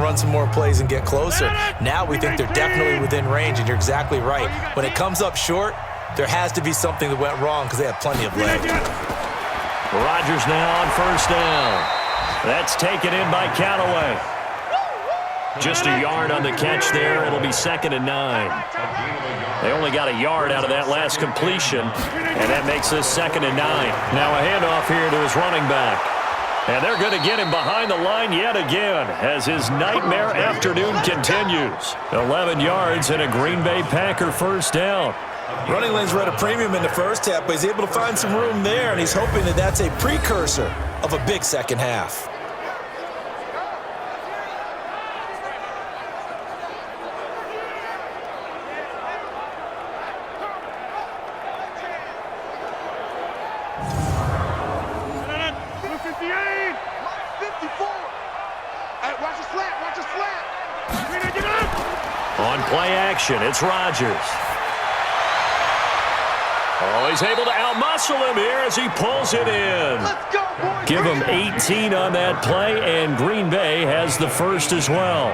run some more plays and get closer. Now we think they're definitely within range, and you're exactly right. When it comes up short, there has to be something that went wrong because they have plenty of legs. Rodgers now on first down. That's taken in by Callaway. Just a yard on the catch there. It'll be 2nd and 9. They only got a yard out of that last completion, and that makes this 2nd and 9. Now a handoff here to his running back. And they're going to get him behind the line yet again as his nightmare afternoon continues. 11 yards and a Green Bay Packer first down. Running lanes were at a premium in the first half, but he's able to find some room there, and he's hoping that that's a precursor of a big second half. On play action, it's Rodgers. Oh, he's able to outmuscle him here as he pulls it in. Let's go, boys. Give him 18 on that play, and Green Bay has the first as well.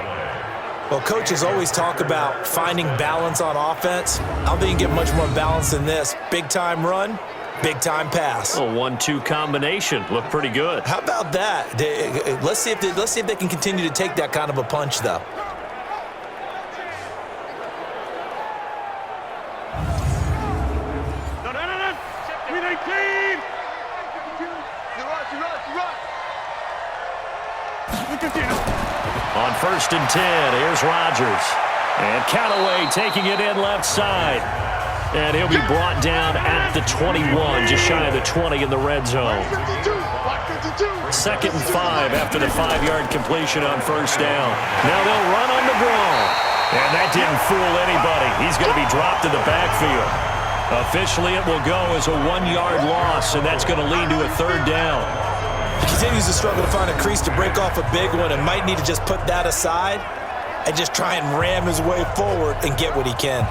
Well, coaches always talk about finding balance on offense. I don't think you can get much more balance than this. Big-time run, big-time pass. A 1-2 combination. Looked pretty good. How about that? Let's see if they can continue to take that kind of a punch, though. On 1st and 10, here's Rodgers. And Callaway taking it in left side. And he'll be brought down at the 21, just shy of the 20 in the red zone. 2nd and 5 after the 5-yard completion on first down. Now they'll run on the draw. And that didn't fool anybody. He's going to be dropped in the backfield. Officially, it will go as a 1-yard loss, and that's going to lead to a 3rd down. He continues to struggle to find a crease to break off a big one and might need to just put that aside and just try and ram his way forward and get what he can.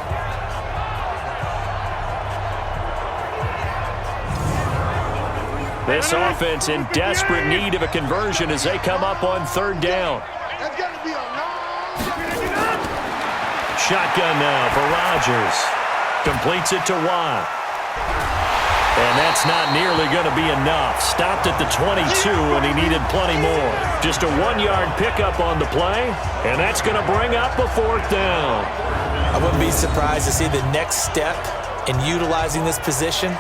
This offense in desperate need of a conversion as they come up on 3rd down. Shotgun now for Rodgers. Completes it to Watt. And that's not nearly going to be enough. Stopped at the 22, and he needed plenty more. Just a 1-yard pickup on the play, and that's going to bring up a 4th down. I wouldn't be surprised to see the next step in utilizing this position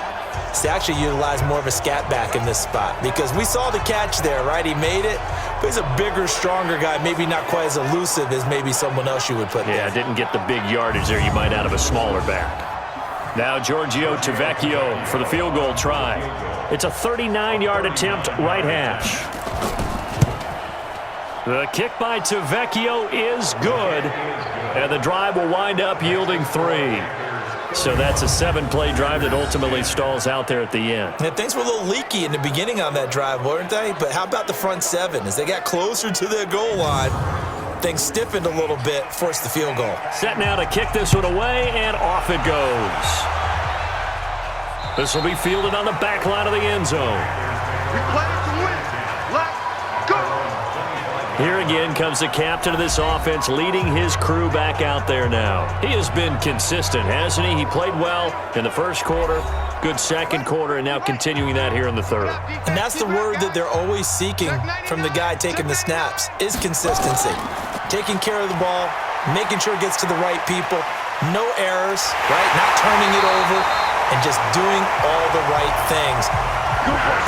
is to actually utilize more of a scat back in this spot, because we saw the catch there, right? He made it, but he's a bigger, stronger guy, maybe not quite as elusive as maybe someone else you would put there. Yeah, didn't get the big yardage there you might out of a smaller back. Now Giorgio Tavecchio for the field goal try. It's a 39-yard attempt, right hash. The kick by Tavecchio is good, and the drive will wind up yielding 3. So that's a 7-play drive that ultimately stalls out there at the end. Yeah, things were a little leaky in the beginning on that drive, weren't they? But how about the front 7? As they got closer to their goal line, things stiffened a little bit, forced the field goal. Set now to kick this one away, and off it goes. This will be fielded on the back line of the end zone. Here again comes the captain of this offense, leading his crew back out there now. He has been consistent, hasn't he? He played well in the first quarter, good second quarter, and now continuing that here in the third. And that's the word that they're always seeking from the guy taking the snaps, is consistency. Taking care of the ball, making sure it gets to the right people, no errors, right? Not turning it over, and just doing all the right things.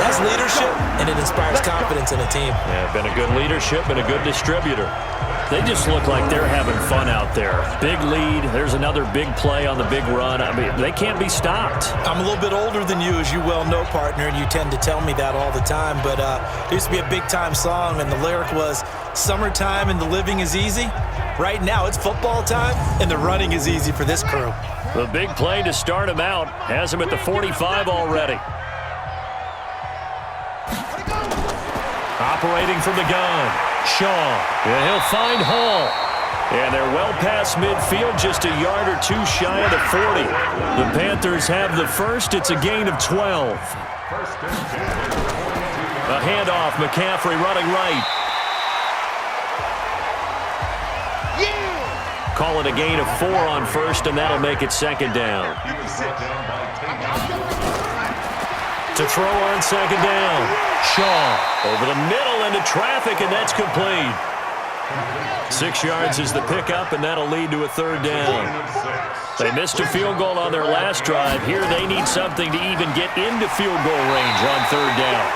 That's leadership, and it inspires confidence in a team. Yeah, been a good leadership and a good distributor. They just look like they're having fun out there. Big lead. There's another big play on the big run. I mean, they can't be stopped. I'm a little bit older than you, as you well know, partner, and you tend to tell me that all the time. But there used to be a big-time song, and the lyric was, "Summertime and the living is easy." Right now, it's football time, and the running is easy for this crew. The big play to start him out has him at the 45 already. Operating from the gun, Shaw. And he'll find Hall. And they're well past midfield, just a yard or two shy of the 40. The Panthers have the first. It's a gain of 12. A handoff, McCaffrey running right. call it a gain of 4 on first, and that'll make it second down. To throw on second down. Shaw over the middle into traffic, and that's complete. 6 yards is the pickup, and that'll lead to a third down. They missed a field goal on their last drive. Here they need something to even get into field goal range on third down.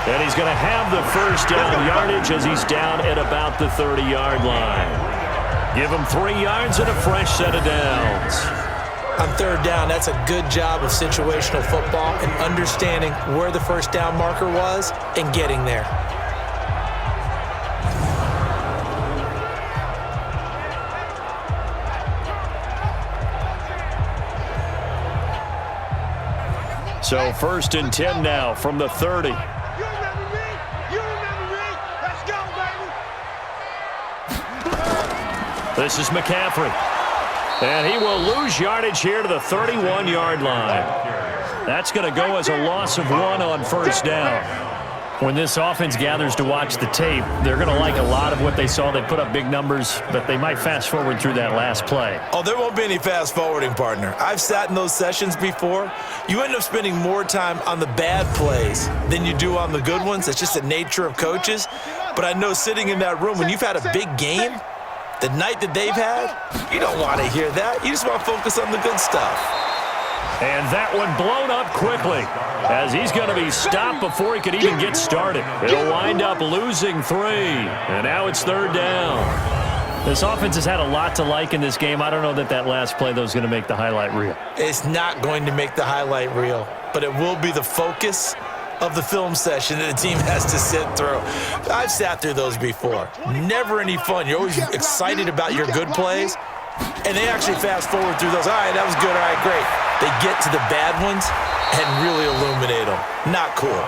And he's going to have the first down yardage as he's down at about the 30-yard line. Give him 3 yards and a fresh set of downs. On third down, that's a good job of situational football and understanding where the first down marker was and getting there. So 1st and 10 now from the 30. This is McCaffrey. And he will lose yardage here to the 31-yard line. That's going to go as a loss of 1 on first down. When this offense gathers to watch the tape, they're going to like a lot of what they saw. They put up big numbers, but they might fast forward through that last play. Oh, there won't be any fast forwarding, partner. I've sat in those sessions before. You end up spending more time on the bad plays than you do on the good ones. It's just the nature of coaches. But I know sitting in that room, when you've had a big game, the night that they've had, you don't want to hear that. You just want to focus on the good stuff. And that one blown up quickly as he's going to be stopped before he could even get started. He'll wind up losing 3, and now it's third down. This offense has had a lot to like in this game. I don't know that that last play, though, is going to make the highlight reel. It's not going to make the highlight reel, but it will be the focus of the film session that the team has to sit through. I've sat through those before. Never any fun. You're always excited about your good plays, and they actually fast forward through those. All right, that was good. All right, great. They get to the bad ones and really illuminate them. Not cool.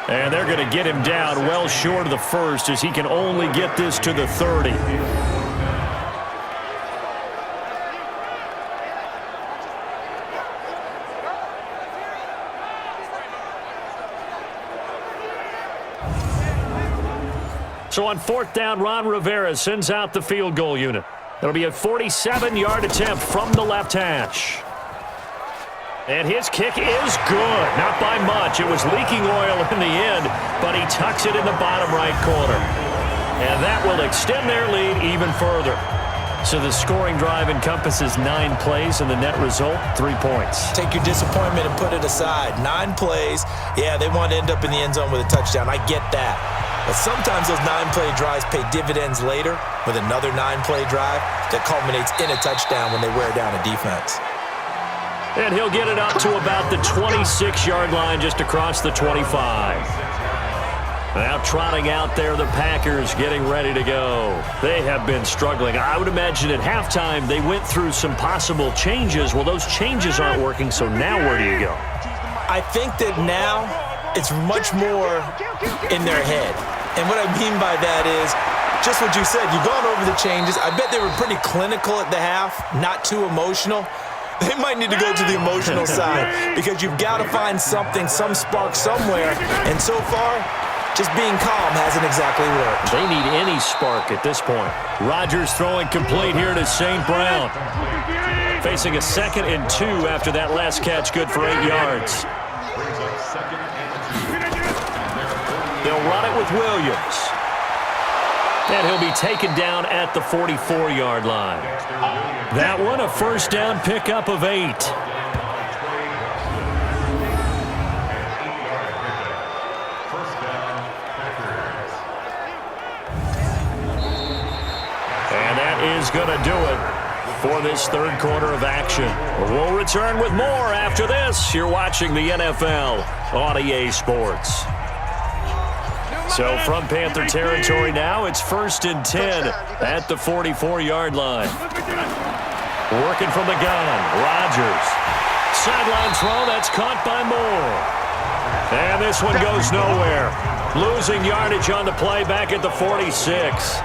And they're going to get him down well short of the first as he can only get this to the 30. So on 4th down, Ron Rivera sends out the field goal unit. It'll be a 47-yard attempt from the left hash. And his kick is good. Not by much. It was leaking oil in the end, but he tucks it in the bottom right corner. And that will extend their lead even further. So the scoring drive encompasses 9 plays, and the net result, 3 points. Take your disappointment and put it aside. 9 plays. Yeah, they want to end up in the end zone with a touchdown. I get that. But sometimes those 9-play drives pay dividends later with another 9-play drive that culminates in a touchdown when they wear down a defense. And he'll get it up to about the 26-yard line just across the 25. Now trotting out there, the Packers getting ready to go. They have been struggling. I would imagine at halftime they went through some possible changes. Well, those changes aren't working, so now where do you go? I think that now it's much more in their head. And what I mean by that is just what you said. You've gone over the changes. I bet they were pretty clinical at the half, not too emotional. They might need to go to the emotional side because you've got to find something, some spark somewhere. And so far, just being calm hasn't exactly worked. They need any spark at this point. Rodgers throwing complete here to St. Brown. Facing a 2nd and 2 after that last catch, good for 8 yards. They'll run it with Williams. And he'll be taken down at the 44-yard line. That one, a first down pickup of 8. And that is going to do it for this third quarter of action. We'll return with more after this. You're watching the NFL on EA Sports. So from Panther territory now, it's 1st and 10 at the 44-yard line. Working from the gun, Rodgers. Sideline throw, that's caught by Moore. And this one goes nowhere. Losing yardage on the play back at the 46.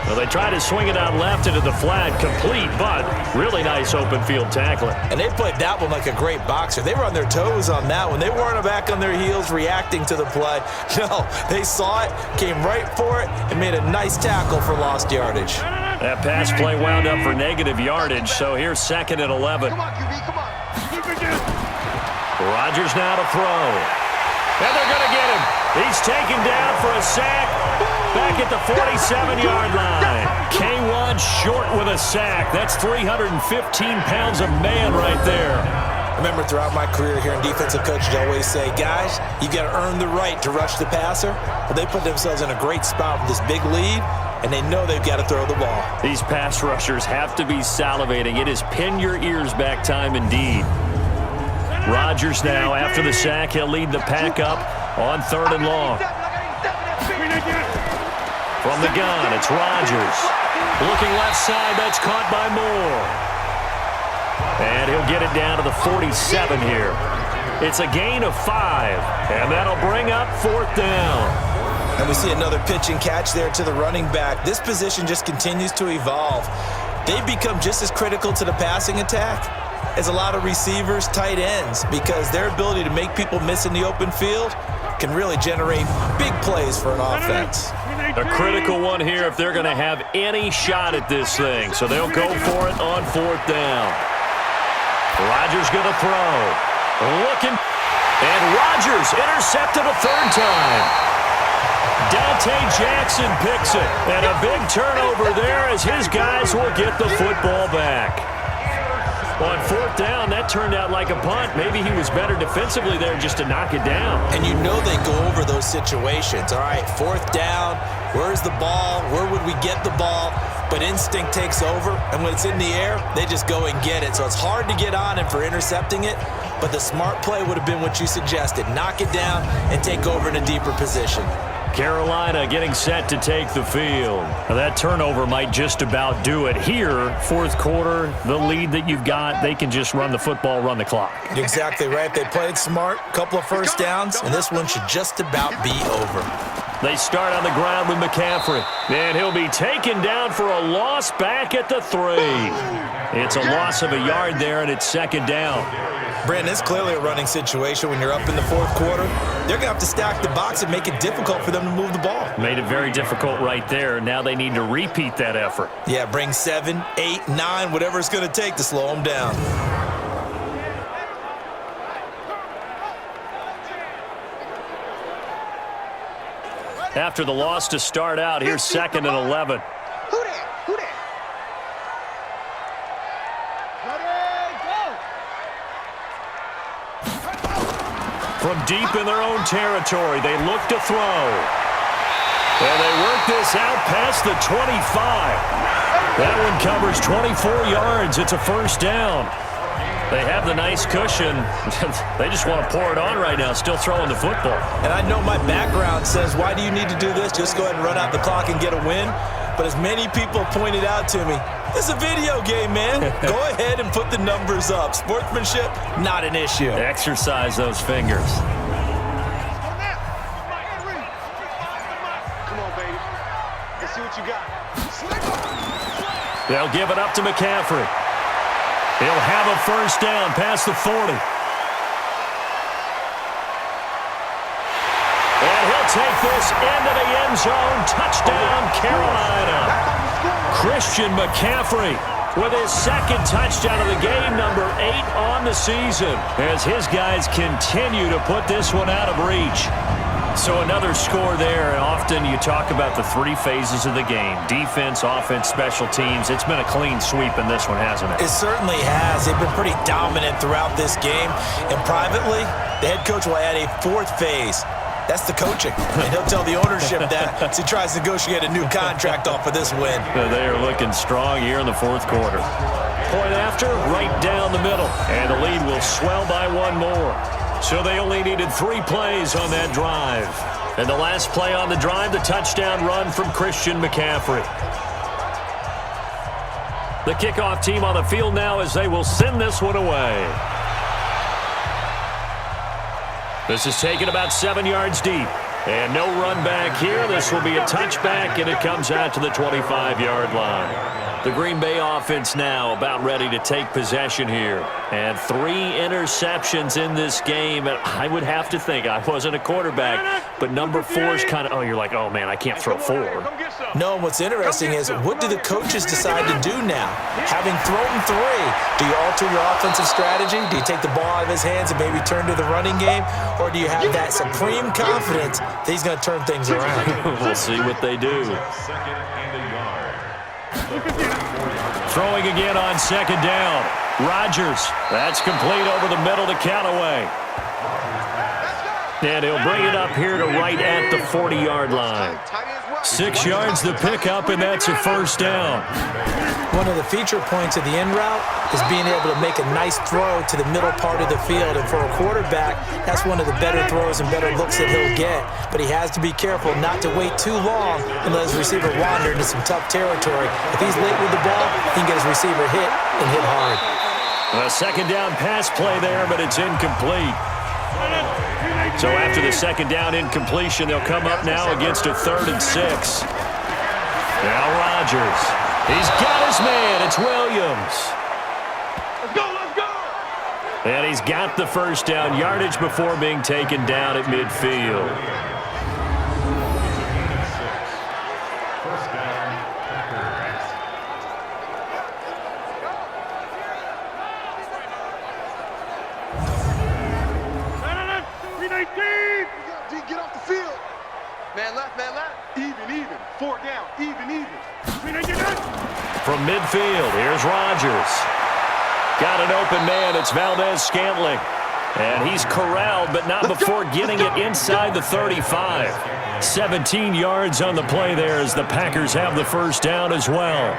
Well, they try to swing it out left into the flat, complete, but really nice open field tackling. And they played that one like a great boxer. They were on their toes on that one. They weren't back on their heels reacting to the play. No, they saw it, came right for it, and made a nice tackle for lost yardage. That pass play wound up for negative yardage, so here's 2nd and 11. Come on, QB, come on. Rodgers now to throw. And they're going to get him. He's taken down for a sack back at the 47-yard line. K1 short with a sack. That's 315 pounds of man right there. I remember throughout my career here in defensive coaches always say, guys, you got to earn the right to rush the passer. But they put themselves in a great spot with this big lead, and they know they've got to throw the ball. These pass rushers have to be salivating. It is pin your ears back time indeed. Rodgers now, after the sack, he'll lead the pack up on 3rd and long. From the gun, it's Rodgers. Looking left side, that's caught by Moore. And he'll get it down to the 47 here. It's a gain of 5, and that'll bring up 4th down. And we see another pitch and catch there to the running back. This position just continues to evolve. They become just as critical to the passing attack as a lot of receivers, tight ends, because their ability to make people miss in the open field can really generate big plays for an offense. A critical one here if they're going to have any shot at this thing. So they'll go for it on 4th down. Rodgers going to throw. Looking. And Rodgers intercepted a 3rd time. Dante Jackson picks it. And a big turnover there as his guys will get the football back. On 4th down, that turned out like a punt. Maybe he was better defensively there just to knock it down. And you know they go over those situations. All right, 4th down, where's the ball? Where would we get the ball? But instinct takes over, and when it's in the air, they just go and get it. So it's hard to get on him for intercepting it, but the smart play would have been what you suggested. Knock it down and take over in a deeper position. Carolina getting set to take the field. Now that turnover might just about do it here. 4th quarter, the lead that you've got, they can just run the football, run the clock. Exactly right. They played smart, couple of first downs, and this one should just about be over. They start on the ground with McCaffrey. And he'll be taken down for a loss back at the 3. It's a loss of a yard there, and it's 2nd down. Brandon, it's clearly a running situation when you're up in the 4th quarter. They're going to have to stack the box and make it difficult for them to move the ball. Made it very difficult right there. Now they need to repeat that effort. Yeah, bring 7, 8, 9, whatever it's going to take to slow them down. After the loss to start out, here's 2nd and 11. Who that? From deep in their own territory, they look to throw. And they work this out past the 25. That one covers 24 yards. It's a 1st down. They have the nice cushion. They just want to pour it on right now, still throwing the football. And I know my background says, why do you need to do this? Just go ahead and run out the clock and get a win. But as many people pointed out to me, this is a video game, man. Go ahead and put the numbers up. Sportsmanship, not an issue. Exercise those fingers. Come on, baby. Let's see what you got. They'll give it up to McCaffrey. He'll have a 1st down past the 40. And he'll take this into the end zone. Touchdown, Carolina. Christian McCaffrey with his 2nd touchdown of the game, number 8 on the season, as his guys continue to put this one out of reach. So another score there, and often you talk about the 3 phases of the game: defense, offense, special teams. It's been a clean sweep in this one, hasn't it? It certainly has. They've been pretty dominant throughout this game. And privately, the head coach will add a 4th phase. That's the coaching. And he'll tell the ownership that as he tries to negotiate a new contract off of this win. They are looking strong here in the 4th quarter. Point after, right down the middle. And the lead will swell by 1 more. So they only needed 3 plays on that drive. And the last play on the drive, the touchdown run from Christian McCaffrey. The kickoff team on the field now as they will send this one away. This is taken about 7 yards deep. And no run back here. This will be a touchback, and it comes out to the 25-yard line. The Green Bay offense now about ready to take possession here. And 3 interceptions in this game. And I would have to think, I wasn't a quarterback, but number 4 is kind of, you're like, oh, man, I can't throw 4. No, what's interesting is what do the coaches decide to do now? Having thrown 3, do you alter your offensive strategy? Do you take the ball out of his hands and maybe turn to the running game? Or do you have that supreme confidence that he's going to turn things around? We'll see what they do. Throwing again on 2nd down. Rodgers. That's complete over the middle to Callaway. And he'll bring it up here to right at the 40-yard line. 6 yards the pickup, and that's a 1st down. One of the feature points of the in route is being able to make a nice throw to the middle part of the field. And for a quarterback, that's one of the better throws and better looks that he'll get. But he has to be careful not to wait too long and let his receiver wander into some tough territory. If he's late with the ball, he can get his receiver hit and hit hard. A 2nd down pass play there, but it's incomplete. So after the 2nd down incompletion, they'll come up now against a 3rd and 6. Now Rodgers. He's got his man. It's Williams. Let's go, let's go. And he's got the 1st down yardage before being taken down at midfield. Get off the field. Man left, man left. Even. 4 down. Even. From midfield, here's Rodgers. Got an open man. It's Valdez-Scantling. And he's corralled, but not before getting it inside the 35. 17 yards on the play there as the Packers have the 1st down as well.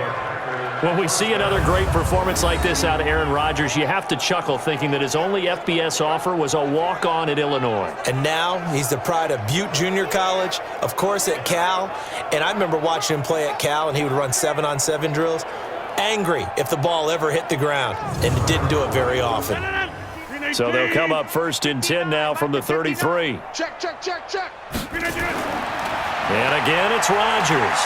When we see another great performance like this out of Aaron Rodgers, you have to chuckle thinking that his only FBS offer was a walk-on at Illinois. And now he's the pride of Butte Junior College, of course at Cal. And I remember watching him play at Cal, and he would run 7-on-7 drills. Angry if the ball ever hit the ground, and it didn't do it very often. So they'll come up 1st and 10 now from the 33. Check. And again, it's Rodgers.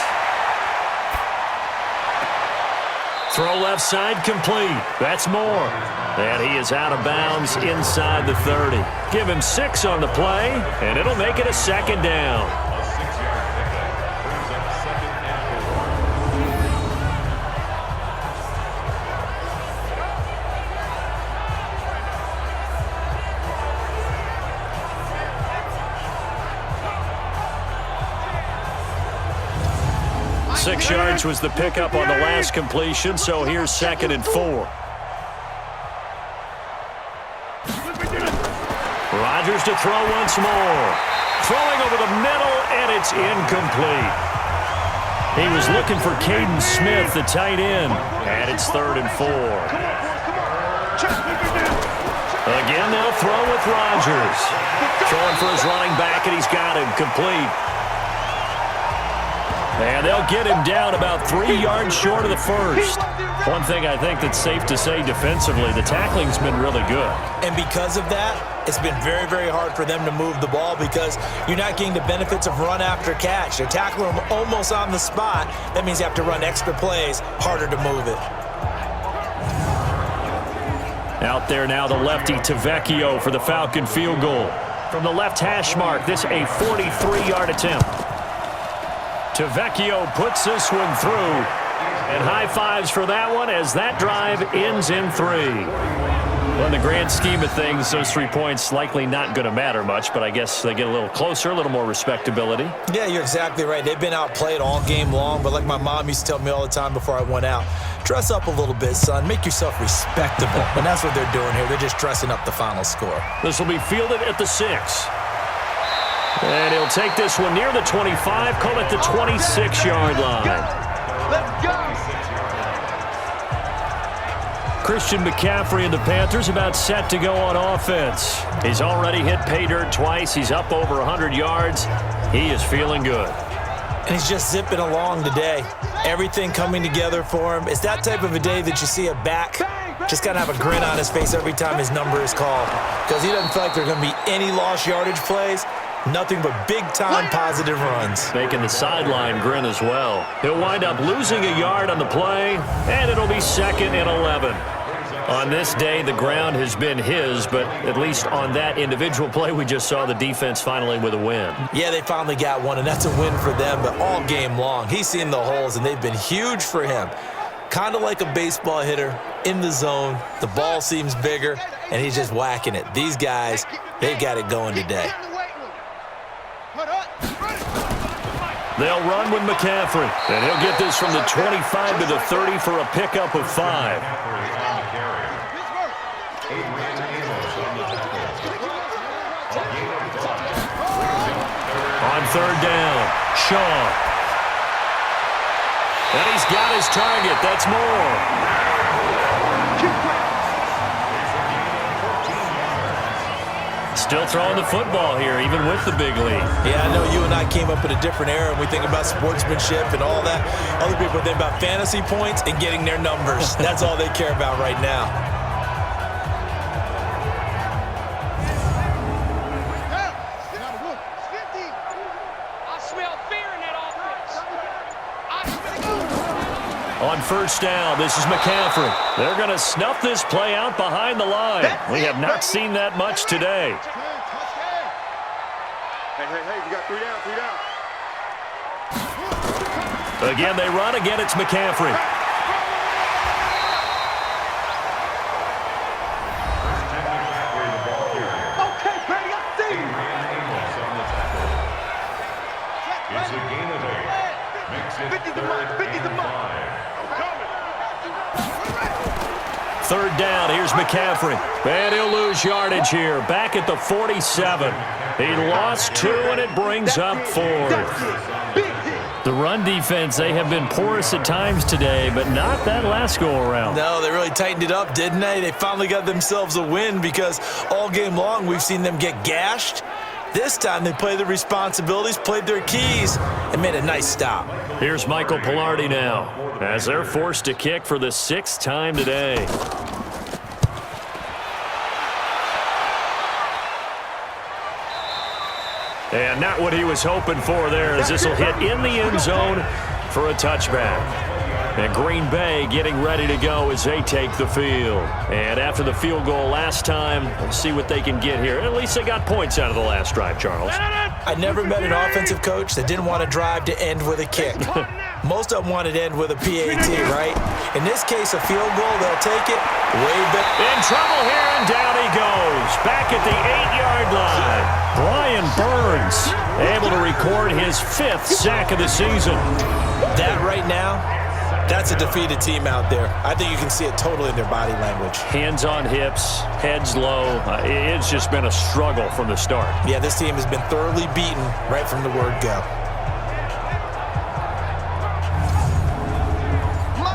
Throw left side complete. That's Moore. And he is out of bounds inside the 30. Give him 6 on the play, and it'll make it a 2nd down. Six yards was the pickup on the last completion, so here's 2nd and 4. Rodgers to throw once more. Throwing over the middle, and it's incomplete. He was looking for Caden Smith, the tight end, and it's 3rd and 4. Again, they'll throw with Rodgers. Throwing for his running back, and he's got him complete. And they'll get him down about 3 yards short of the 1st. One thing I think that's safe to say defensively, the tackling's been really good. And because of that, it's been very, very hard for them to move the ball because you're not getting the benefits of run after catch. They're tackling him almost on the spot. That means you have to run extra plays, harder to move it. Out there now, the lefty Tavecchio for the Falcon field goal. From the left hash mark, this a 43-yard attempt. Tavecchio puts this one through, and high fives for that one as that drive ends in 3. Well, in the grand scheme of things, those 3 points likely not going to matter much, but I guess they get a little closer, a little more respectability. Yeah, you're exactly right. They've been outplayed all game long, but like my mom used to tell me all the time before I went out, dress up a little bit, son. Make yourself respectable. And that's what they're doing here. They're just dressing up the final score. This will be fielded at the 6. And he'll take this one near the 25, call it the 26-yard line. Let's go. Christian McCaffrey and the Panthers about set to go on offense. He's already hit pay dirt twice. He's up over 100 yards. He is feeling good. And he's just zipping along today. Everything coming together for him. It's that type of a day that you see a back just kind of have a grin on his face every time his number is called because he doesn't feel like there are going to be any lost yardage plays. Nothing but big-time positive runs. Making the sideline grin as well. He'll wind up losing a yard on the play, and it'll be 2nd and 11. On this day, the ground has been his, but at least on that individual play, we just saw the defense finally with a win. Yeah, they finally got one, and that's a win for them, but all game long, he's seen the holes, and they've been huge for him. Kind of like a baseball hitter in the zone. The ball seems bigger, and he's just whacking it. These guys, they've got it going today. They'll run with McCaffrey, and he'll get this from the 25 to the 30 for a pickup of 5. On 3rd down, Shaw. And he's got his target. That's more. Still throwing the football here, even with the big lead. Yeah, I know you and I came up in a different era, and we think about sportsmanship and all that. Other people think about fantasy points and getting their numbers. That's all they care about right now. On 1st down, this is McCaffrey. They're going to snuff this play out behind the line. We have not seen that much today. Hey, you got 3 down. Again, they run. Again, it's McCaffrey. Okay, Brady, I see you. It's a gain of 8. 50 the mark, 50 the mark. 3rd down, here's McCaffrey. And he'll lose yardage here. Back at the 47. He lost 2, and it brings up 4th. The run defense, they have been porous at times today, but not that last go-around. No, they really tightened it up, didn't they? They finally got themselves a win because all game long we've seen them get gashed. This time they played their responsibilities, played their keys, and made a nice stop. Here's Michael Pilardi now, as they're forced to kick for the 6th time today. And not what he was hoping for there, as this will hit in the end zone for a touchback. And Green Bay getting ready to go as they take the field. And after the field goal last time, we'll see what they can get here. At least they got points out of the last drive, Charles. I never met an offensive coach that didn't want to drive to end with a kick. Most of them wanted to end with a PAT, right? In this case, a field goal, they'll take it way back. In trouble here, and down he goes. Back at the 8-yard line. Brian Burns able to record his 5th sack of the season. That right now, that's a defeated team out there. I think you can see it totally in their body language. Hands on hips, heads low. It's just been a struggle from the start. Yeah, this team has been thoroughly beaten right from the word go.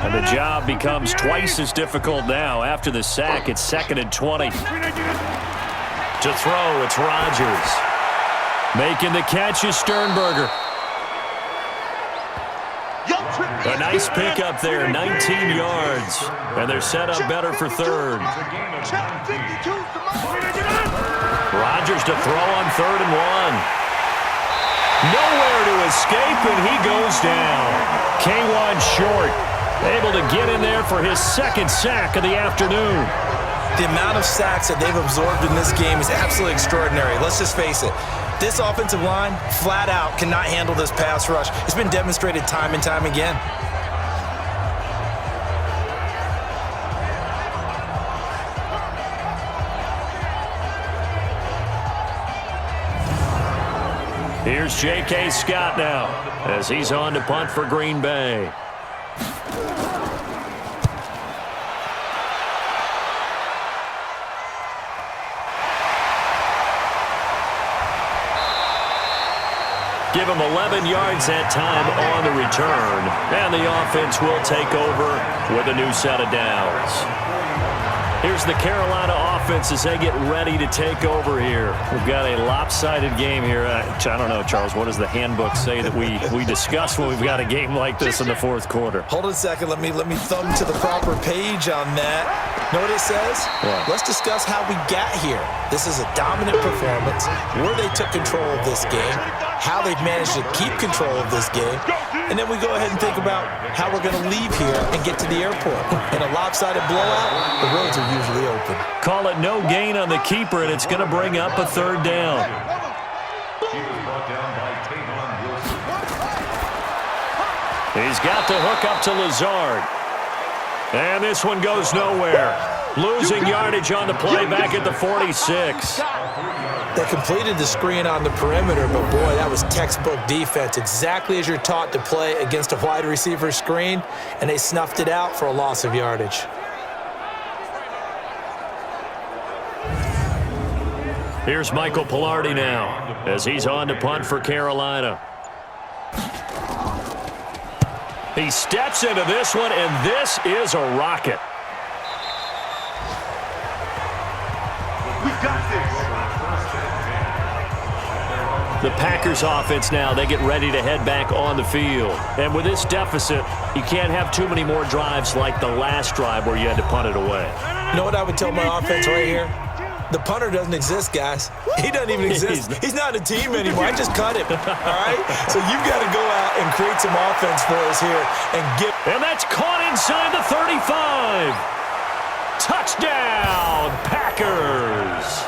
And the job becomes twice as difficult now. After the sack, it's 2nd and 20. To throw, it's Rodgers. Making the catch is Sternberger. A nice pickup there, 19 yards. And they're set up better for 3rd. Rodgers to throw on 3rd and 1. Nowhere to escape, and he goes down. K'Wan Short able to get in there for his 2nd sack of the afternoon. The amount of sacks that they've absorbed in this game is absolutely extraordinary. Let's just face it. This offensive line, flat out, cannot handle this pass rush. It's been demonstrated time and time again. Here's J.K. Scott now as he's on to punt for Green Bay. Give him 11 yards that time on the return. And the offense will take over with a new set of downs. Here's the Carolina offense as they get ready to take over here. We've got a lopsided game here. I don't know, Charles, what does the handbook say that we discuss when we've got a game like this in the 4th quarter? Hold on a second. Let me thumb to the proper page on that. Know what it says? What? Let's discuss how we got here. This is a dominant performance, where they took control of this game, how they've managed to keep control of this game, and then we go ahead and think about how we're going to leave here and get to the airport. In a lopsided blowout, the roads are usually open. Call it no gain on the keeper, and it's going to bring up a third down. He was brought down by Tavon Wilson. He's got the hook up to Lazard. And this one goes nowhere. Losing yardage on the play back at the 46. They completed the screen on the perimeter, but boy, that was textbook defense. Exactly as you're taught to play against a wide receiver screen, and they snuffed it out for a loss of yardage. Here's Michael Pilardi now as he's on to punt for Carolina. He steps into this one, and this is a rocket. We got this. The Packers offense now, they get ready to head back on the field. And with this deficit, you can't have too many more drives like the last drive where you had to punt it away. You know what I would tell my offense right here? The punter doesn't exist, guys. He doesn't even exist. He's not a team anymore. I just cut him, all right? So you've got to go out and create some offense for us here and get. And that's caught inside the 35. Touchdown, Packers.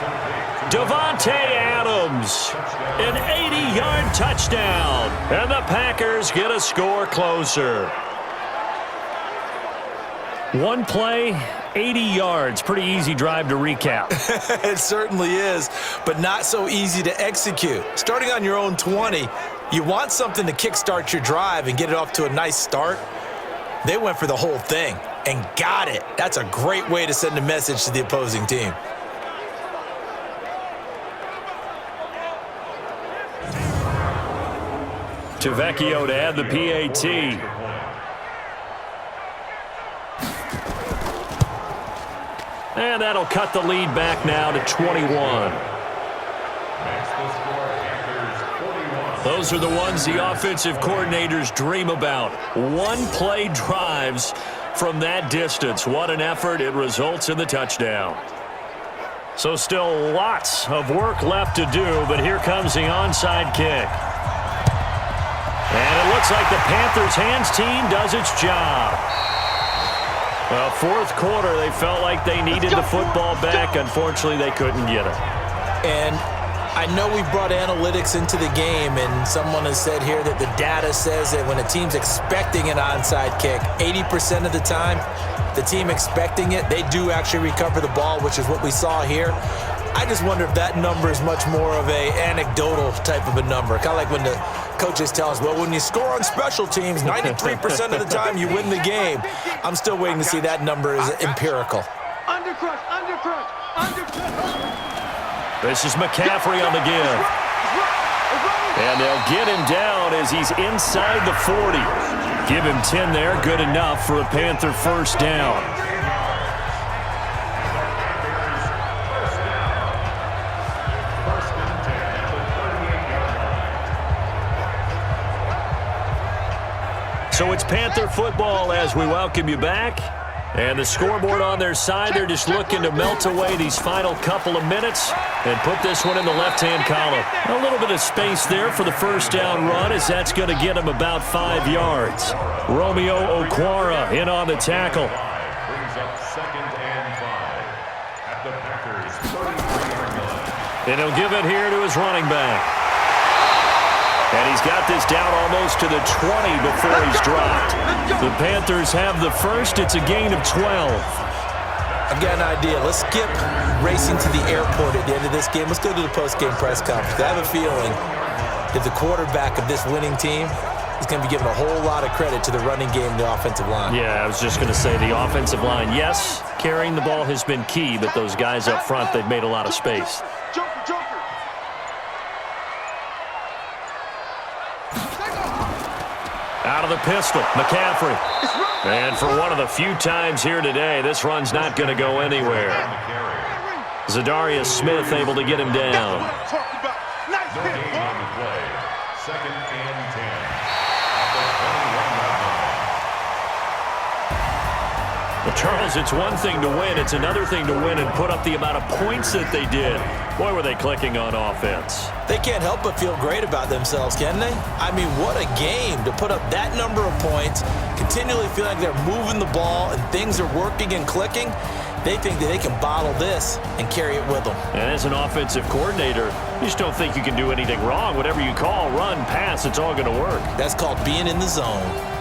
Davante Adams, an 80-yard touchdown. And the Packers get a score closer. One play, 80 yards. Pretty easy drive to recap. It certainly is, but not so easy to execute. Starting on your own 20, you want something to kickstart your drive and get it off to a nice start. They went for the whole thing and got it. That's a great way to send a message to the opposing team. Tavecchio to add the PAT. And that'll cut the lead back now to 21. Those are the ones the offensive coordinators dream about. One-play drives from that distance. What an effort. It results in the touchdown. So still lots of work left to do, but here comes the onside kick. And it looks like the Panthers' hands team does its job. Well, fourth quarter, they felt like they needed the football back. Unfortunately, they couldn't get it. And I know we brought analytics into the game, and someone has said here that the data says that when a team's expecting an onside kick, 80% of the time, the team expecting it, they do actually recover the ball, which is what we saw here. I just wonder if that number is much more of a anecdotal type of a number. Kind of like when the coaches tell us, well, when you score on special teams, 93% of the time you win the game. I'm still waiting to see that number is empirical. Undercrush, undercrush, undercrush. This is McCaffrey on the give. And they'll get him down as he's inside the 40. Give him 10 there, good enough for a Panther first down. So it's Panther football as we welcome you back. And the scoreboard on their side, they're just looking to melt away these final couple of minutes and put this one in the left-hand column. A little bit of space there for the first down run as that's going to get him about 5 yards. Romeo Okwara in on the tackle. Brings up 2nd and 5 at the Packers' 33-yard line. And he'll give it here to his running back. And he's got this down almost to the 20 before he's dropped. The Panthers have the first. It's a gain of 12. I've got an idea. Let's skip racing to the airport at the end of this game. Let's go to the post-game press conference. I have a feeling that the quarterback of this winning team is going to be given a whole lot of credit to the running game and the offensive line. Yeah, I was just going to say the offensive line. Yes, carrying the ball has been key, but those guys up front, they've made a lot of space. Joker, Joker. Out of the pistol, McCaffrey. And for one of the few times here today, this run's not going to go anywhere. Zadarius Smith able to get him down. No gain on the play. 2nd and 10 at the 21-yard line. Well, Charles, it's one thing to win. It's another thing to win and put up the amount of points that they did. Boy, were they clicking on offense. They can't help but feel great about themselves, can they? I mean, what a game to put up that number of points, continually feeling like they're moving the ball and things are working and clicking. They think that they can bottle this and carry it with them. And as an offensive coordinator, you just don't think you can do anything wrong. Whatever you call, run, pass, it's all going to work. That's called being in the zone.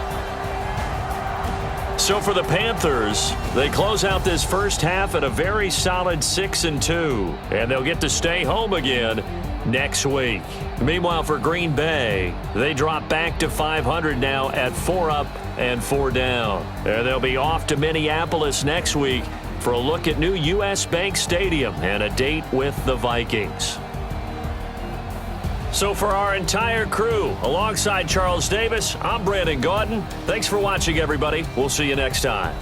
So for the Panthers, they close out this first half at a very solid 6-2, and they'll get to stay home again next week. Meanwhile, for Green Bay, they drop back to 500 now at 4 up and 4 down. And they'll be off to Minneapolis next week for a look at new U.S. Bank Stadium and a date with the Vikings. So for our entire crew, alongside Charles Davis, I'm Brandon Gaudin. Thanks for watching, everybody. We'll see you next time.